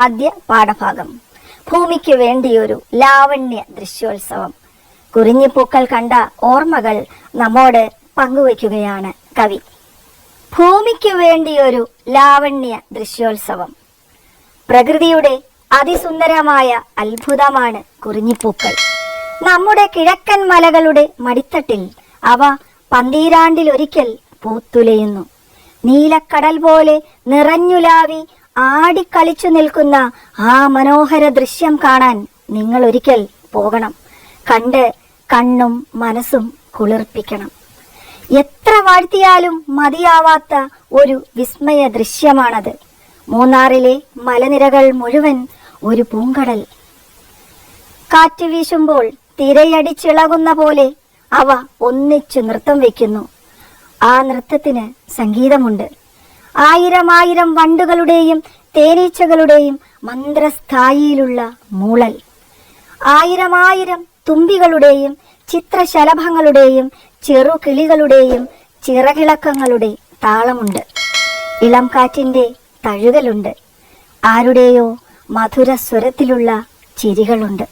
ആദ്യ പാഠഭാഗം. ഭൂമിക്ക് വേണ്ടിയൊരു ലാവണ്യ ദൃശ്യോത്സവം. കുറിഞ്ഞിപ്പൂക്കൾ കണ്ട ഓർമ്മകൾ നമ്മോട് പങ്കുവയ്ക്കുകയാണ് കവി. ഭൂമിക്ക് വേണ്ടിയൊരു ലാവണ്യ ദൃശ്യോത്സവം. പ്രകൃതിയുടെ അതിസുന്ദരമായ അത്ഭുതമാണ് കുറിഞ്ഞിപ്പൂക്കൾ. നമ്മുടെ കിഴക്കൻ മലകളുടെ മടിത്തട്ടിൽ അവ പന്തീരാണ്ടിലൊരിക്കൽ പൂത്തുലയുന്നു. നീലക്കടൽ പോലെ നിറഞ്ഞുലാവി ആടിക്കളിച്ചു നിൽക്കുന്ന ആ മനോഹര ദൃശ്യം കാണാൻ നിങ്ങൾ ഒരിക്കൽ പോകണം. കണ്ട് കണ്ണും മനസ്സും കുളിർപ്പിക്കണം. എത്ര വാഴ്ത്തിയാലും മതിയാവാത്ത ഒരു വിസ്മയ ദൃശ്യമാണത്. മൂന്നാറിലെ മലനിരകൾ മുഴുവൻ ഒരു പൂങ്കടൽ. കാറ്റ് വീശുമ്പോൾ തിരയടിച്ചിളകുന്ന പോലെ അവ ഒന്നിച്ചു നൃത്തം വയ്ക്കുന്നു. ആ നൃത്തത്തിന് സംഗീതമുണ്ട്. ആയിരം വണ്ടുകളുടെയും തേനീച്ചകളുടെയും മന്ത്രസ്ഥായിയിലുള്ള മൂളൽ, ആയിരം തുമ്പികളുടെയും ചിത്രശലഭങ്ങളുടെയും ചെറുകിളികളുടെയും ചിറകിളക്കങ്ങളുടെ താളമുണ്ട്. ഇളം കാറ്റിന്റെ തഴുകലുണ്ട്. ആരുടെയോ മധുര സ്വരത്തിലുള്ള ചിരികളുണ്ട്.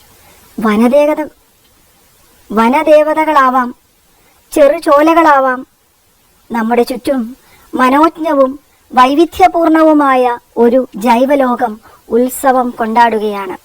വനദേവതകളാവാം, ചെറുചോലകളാവാം. നമ്മുടെ ചുറ്റും മനോജ്ഞവും വൈവിധ്യപൂർണവുമായ ഒരു ജൈവലോകം ഉത്സവം കൊണ്ടാടുകയാണ്.